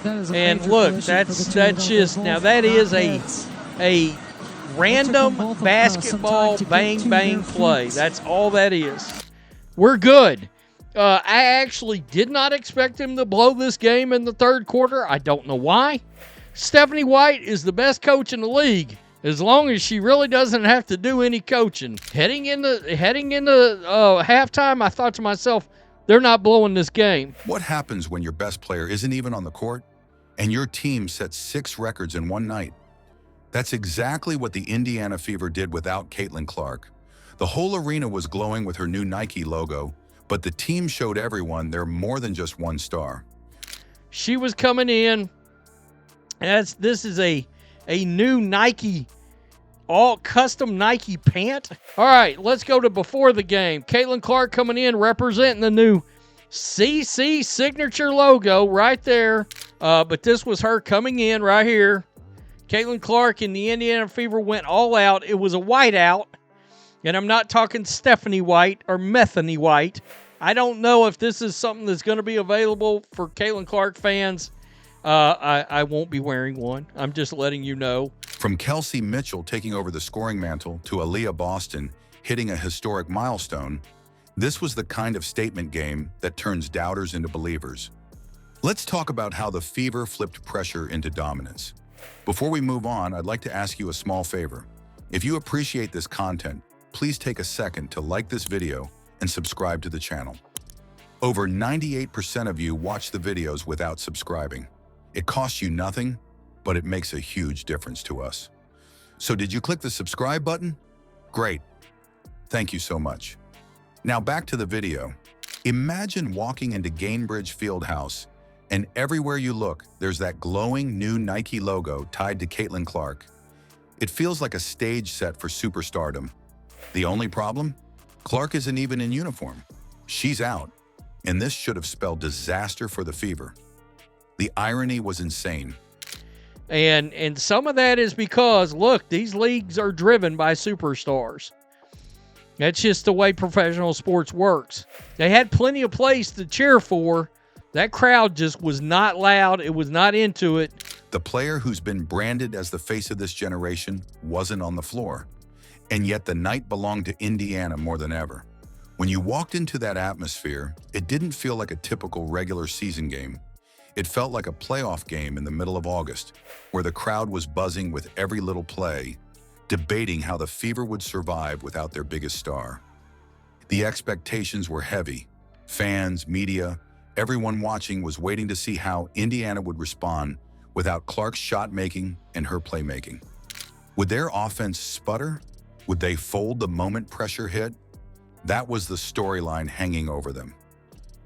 And look, that's just, now that is a random basketball bang bang play. That's all that is. We're good. I actually did not expect him to blow this game in the third quarter. I don't know why. Stephanie White is the best coach in the league, as long as she really doesn't have to do any coaching. Heading into halftime, I thought to myself, they're not blowing this game. What happens when your best player isn't even on the court and your team sets 6 records in one night? That's exactly what the Indiana Fever did without Caitlin Clark. The whole arena was glowing with her new Nike logo, but the team showed everyone they're more than just one star. She was coming in. This is a new Nike, all custom Nike pant. All right, let's go to before the game. Caitlin Clark coming in representing the new CC signature logo right there. But this was her coming in right here. Caitlin Clark and the Indiana Fever went all out. It was a whiteout. And I'm not talking Stephanie White or Methany White. I don't know if this is something that's going to be available for Caitlin Clark fans. I won't be wearing one. I'm just letting you know. From Kelsey Mitchell taking over the scoring mantle to Aaliyah Boston hitting a historic milestone, this was the kind of statement game that turns doubters into believers. Let's talk about how the Fever flipped pressure into dominance. Before we move on, I'd like to ask you a small favor. If you appreciate this content, please take a second to like this video and subscribe to the channel. Over 98% of you watch the videos without subscribing. It costs you nothing, but it makes a huge difference to us. So did you click the subscribe button? Great. Thank you so much. Now back to the video. Imagine walking into Gainbridge Fieldhouse, and everywhere you look, there's that glowing new Nike logo tied to Caitlin Clark. It feels like a stage set for superstardom. The only problem? Clark isn't even in uniform. She's out, and this should have spelled disaster for the Fever. The irony was insane. And some of that is because, look, these leagues are driven by superstars. That's just the way professional sports works. They had plenty of place to cheer for. That crowd just was not loud. It was not into it. The player who's been branded as the face of this generation wasn't on the floor. And yet the night belonged to Indiana more than ever. When you walked into that atmosphere, it didn't feel like a typical regular season game. It felt like a playoff game in the middle of August, where the crowd was buzzing with every little play, debating how the Fever would survive without their biggest star. The expectations were heavy. Fans, media, everyone watching was waiting to see how Indiana would respond without Clark's shot-making and her playmaking. Would their offense sputter? Would they fold the moment pressure hit? That was the storyline hanging over them.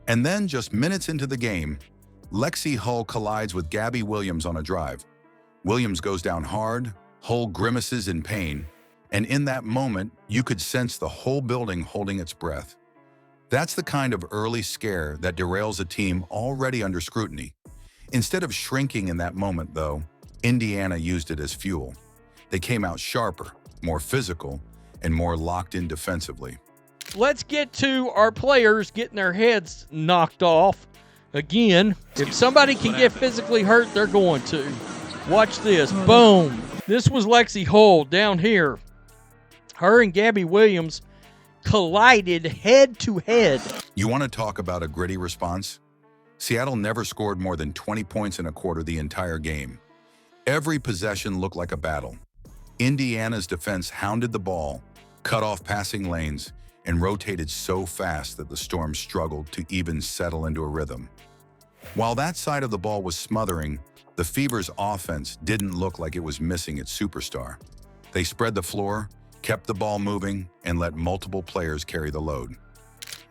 And then, just minutes into the game, Lexi Hull collides with Gabby Williams on a drive. Williams goes down hard, Hull grimaces in pain, and in that moment, you could sense the whole building holding its breath. That's the kind of early scare that derails a team already under scrutiny. Instead of shrinking in that moment, though, Indiana used it as fuel. They came out sharper, more physical, and more locked in defensively. Let's get to our players getting their heads knocked off. Again, if somebody can get physically hurt, they're going to. Watch this. Boom. This was Lexi Hull down here. Her and Gabby Williams collided head to head. You want to talk about a gritty response? Seattle never scored more than 20 points in a quarter the entire game. Every possession looked like a battle. Indiana's defense hounded the ball, cut off passing lanes, and rotated so fast that the Storm struggled to even settle into a rhythm. While that side of the ball was smothering, the Fever's offense didn't look like it was missing its superstar. They spread the floor, kept the ball moving, and let multiple players carry the load.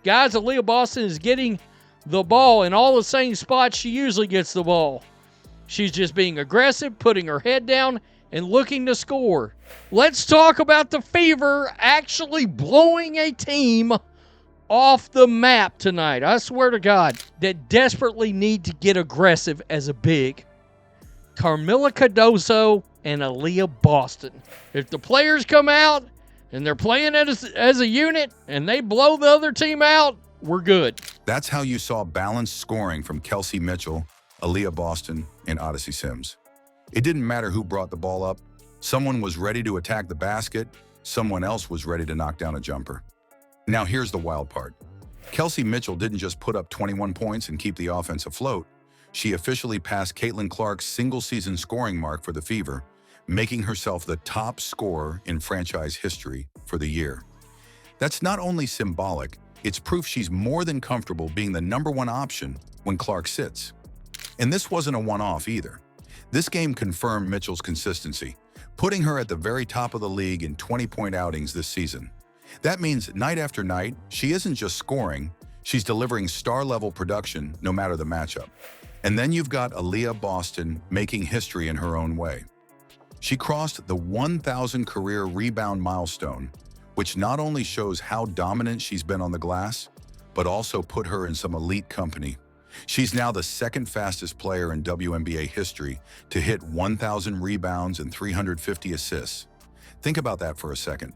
Guys, Aaliyah Boston is getting the ball in all the same spots she usually gets the ball. She's just being aggressive, putting her head down, and looking to score. Let's talk about the Fever actually blowing a team off the map tonight. I swear to God, that desperately need to get aggressive as a big. Carmilla Cardoso and Aaliyah Boston. If the players come out and they're playing as a unit and they blow the other team out, we're good. That's how you saw balanced scoring from Kelsey Mitchell, Aaliyah Boston, and Odyssey Sims. It didn't matter who brought the ball up. Someone was ready to attack the basket. Someone else was ready to knock down a jumper. Now here's the wild part. Kelsey Mitchell didn't just put up 21 points and keep the offense afloat. She officially passed Caitlin Clark's single-season scoring mark for the Fever, making herself the top scorer in franchise history for the year. That's not only symbolic, it's proof she's more than comfortable being the #1 option when Clark sits. And this wasn't a one-off either. This game confirmed Mitchell's consistency, putting her at the very top of the league in 20-point outings this season. That means night after night, she isn't just scoring, she's delivering star-level production no matter the matchup. And then you've got Aaliyah Boston making history in her own way. She crossed the 1,000 career rebound milestone, which not only shows how dominant she's been on the glass, but also put her in some elite company. She's now the second fastest player in WNBA history to hit 1,000 rebounds and 350 assists. Think about that for a second.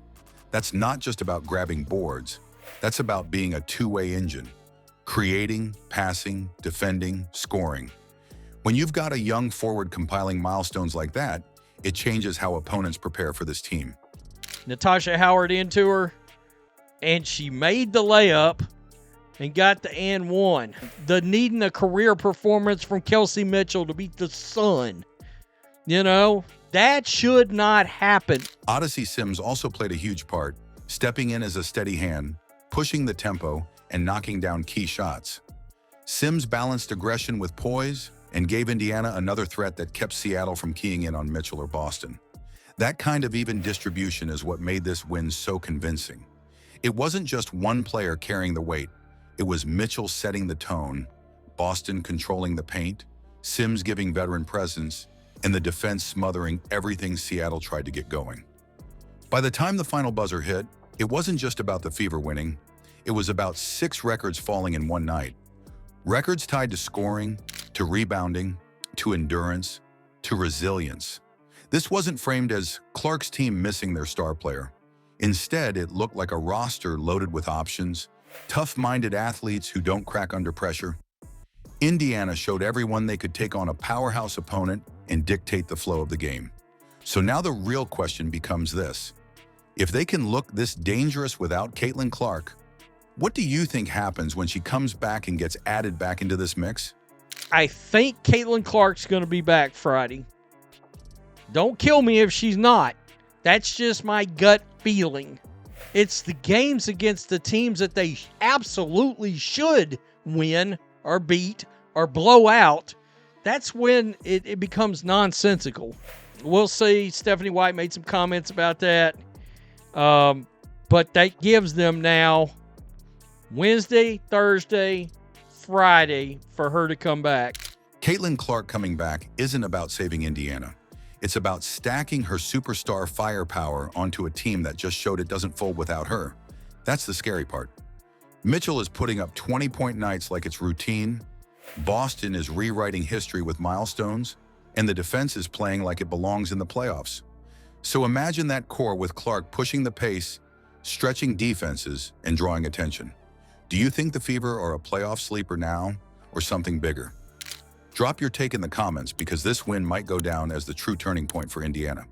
That's not just about grabbing boards. That's about being a two-way engine, creating, passing, defending, scoring. When you've got a young forward compiling milestones like that, it changes how opponents prepare for this team. Natasha Howard into her, and she made the layup and got the and one. The needing a career performance from Kelsey Mitchell to beat the Sun. You know, that should not happen. Odyssey Sims also played a huge part, stepping in as a steady hand, pushing the tempo, and knocking down key shots. Sims balanced aggression with poise and gave Indiana another threat that kept Seattle from keying in on Mitchell or Boston. That kind of even distribution is what made this win so convincing. It wasn't just one player carrying the weight. It was Mitchell setting the tone, Boston controlling the paint, Sims giving veteran presence, and the defense smothering everything Seattle tried to get going. By the time the final buzzer hit, it wasn't just about the Fever winning. It was about 6 records falling in one night. Records tied to scoring, to rebounding, to endurance, to resilience. This wasn't framed as Clark's team missing their star player. Instead, it looked like a roster loaded with options, tough-minded athletes who don't crack under pressure. Indiana showed everyone they could take on a powerhouse opponent and dictate the flow of the game. So now the real question becomes this. If they can look this dangerous without Caitlin Clark, what do you think happens when she comes back and gets added back into this mix? I think Caitlin Clark's going to be back Friday. Don't kill me if she's not. That's just my gut feeling. It's the games against the teams that they absolutely should win or beat or blow out. That's when it becomes nonsensical. We'll see. Stephanie White made some comments about that. But that gives them now Wednesday, Thursday, Friday for her to come back. Caitlin Clark coming back isn't about saving Indiana. It's about stacking her superstar firepower onto a team that just showed it doesn't fold without her. That's the scary part. Mitchell is putting up 20-point nights like it's routine. Boston is rewriting history with milestones, and the defense is playing like it belongs in the playoffs. So imagine that core with Clark pushing the pace, stretching defenses, and drawing attention. Do you think the Fever are a playoff sleeper now, or something bigger? Drop your take in the comments because this win might go down as the true turning point for Indiana.